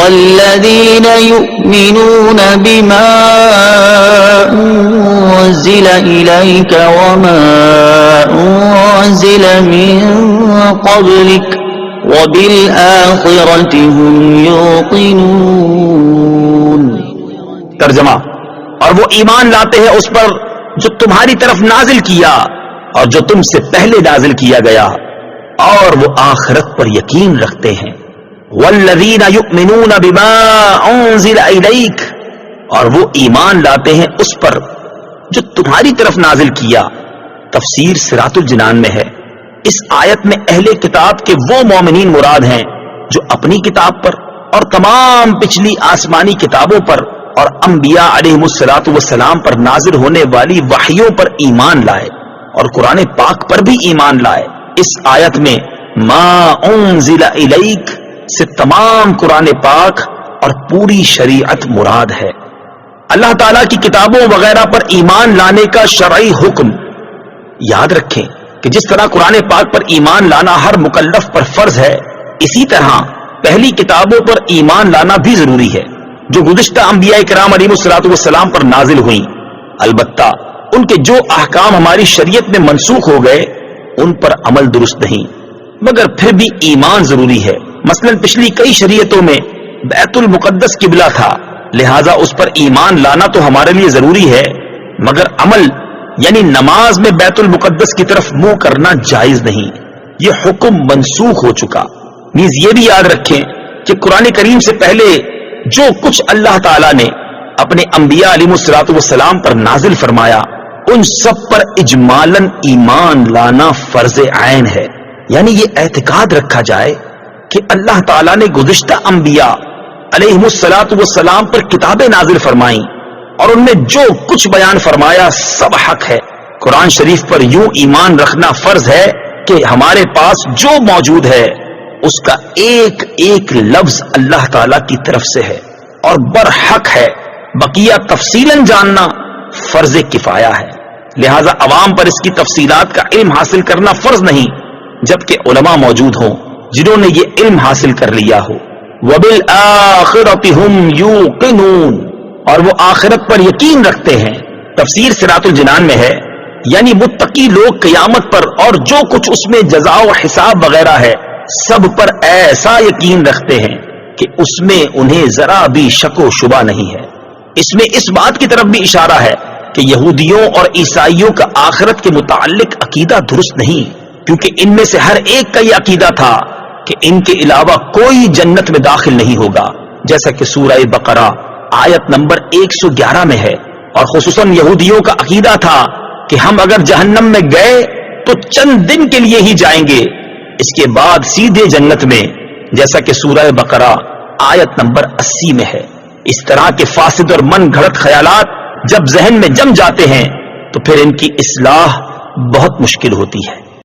والذین یؤمنون بما انزل الیک وما انزل من قبلک وبالآخرة هم یوقنون۔ ترجمہ، اور وہ ایمان لاتے ہیں اس پر جو تمہاری طرف نازل کیا اور جو تم سے پہلے نازل کیا گیا، اور وہ آخرت پر یقین رکھتے ہیں۔ والذین یؤمنون بما انزل الیک، اور وہ ایمان لاتے ہیں اس پر جو تمہاری طرف نازل کیا۔ تفسیر صراط الجنان میں ہے، اس آیت میں اہل کتاب کے وہ مومنین مراد ہیں جو اپنی کتاب پر اور تمام پچھلی آسمانی کتابوں پر اور انبیاء علیہم الصلوۃ والسلام پر نازل ہونے والی وحیوں پر ایمان لائے اور قرآن پاک پر بھی ایمان لائے۔ اس آیت میں ما انزل الیک سے تمام قرآن پاک اور پوری شریعت مراد ہے۔ اللہ تعالیٰ کی کتابوں وغیرہ پر ایمان لانے کا شرعی حکم یاد رکھیں کہ جس طرح قرآن پاک پر ایمان لانا ہر مکلف پر فرض ہے، اسی طرح پہلی کتابوں پر ایمان لانا بھی ضروری ہے جو گزشتہ انبیاء کرام علیہ الصلوۃ والسلام پر نازل ہوئیں۔ البتہ ان کے جو احکام ہماری شریعت میں منسوخ ہو گئے ان پر عمل درست نہیں، مگر پھر بھی ایمان ضروری ہے۔ مثلا پچھلی کئی شریعتوں میں بیت المقدس قبلہ تھا، لہذا اس پر ایمان لانا تو ہمارے لیے ضروری ہے، مگر عمل یعنی نماز میں بیت المقدس کی طرف منہ کرنا جائز نہیں، یہ حکم منسوخ ہو چکا۔ نیز یہ بھی یاد رکھیں کہ قرآن کریم سے پہلے جو کچھ اللہ تعالیٰ نے اپنے انبیاء علیہ الصلوۃ والسلام پر نازل فرمایا ان سب پر اجمالاً ایمان لانا فرض عین ہے، یعنی یہ اعتقاد رکھا جائے کہ اللہ تعالیٰ نے گزشتہ انبیاء علیہ الصلوۃ والسلام پر کتابیں نازل فرمائیں اور ان میں جو کچھ بیان فرمایا سب حق ہے۔ قرآن شریف پر یوں ایمان رکھنا فرض ہے کہ ہمارے پاس جو موجود ہے اس کا ایک ایک لفظ اللہ تعالی کی طرف سے ہے اور برحق ہے، بقیہ تفصیلاً جاننا فرض کفایہ ہے، لہذا عوام پر اس کی تفصیلات کا علم حاصل کرنا فرض نہیں جبکہ علماء موجود ہوں جنہوں نے یہ علم حاصل کر لیا ہو۔ وَبِالْآخِرَةِ هُمْ يُوقِنُونَ، اور وہ آخرت پر یقین رکھتے ہیں۔ تفسیر صراط الجنان میں ہے، یعنی متقی لوگ قیامت پر اور جو کچھ اس میں جزا و حساب وغیرہ ہے سب پر ایسا یقین رکھتے ہیں کہ اس میں انہیں ذرا بھی شک و شبہ نہیں ہے۔ اس میں اس بات کی طرف بھی اشارہ ہے کہ یہودیوں اور عیسائیوں کا آخرت کے متعلق عقیدہ درست نہیں، کیونکہ ان میں سے ہر ایک کا یہ عقیدہ تھا کہ ان کے علاوہ کوئی جنت میں داخل نہیں ہوگا، جیسا کہ سورہ بقرہ آیت نمبر 111 میں ہے، اور خصوصاً یہودیوں کا عقیدہ تھا کہ ہم اگر جہنم میں گئے تو چند دن کے لیے ہی جائیں گے، اس کے بعد سیدھے جنت میں، جیسا کہ سورہ بقرہ آیت نمبر 80 میں ہے۔ اس طرح کے فاسد اور من گھڑت خیالات جب ذہن میں جم جاتے ہیں تو پھر ان کی اصلاح بہت مشکل ہوتی ہے۔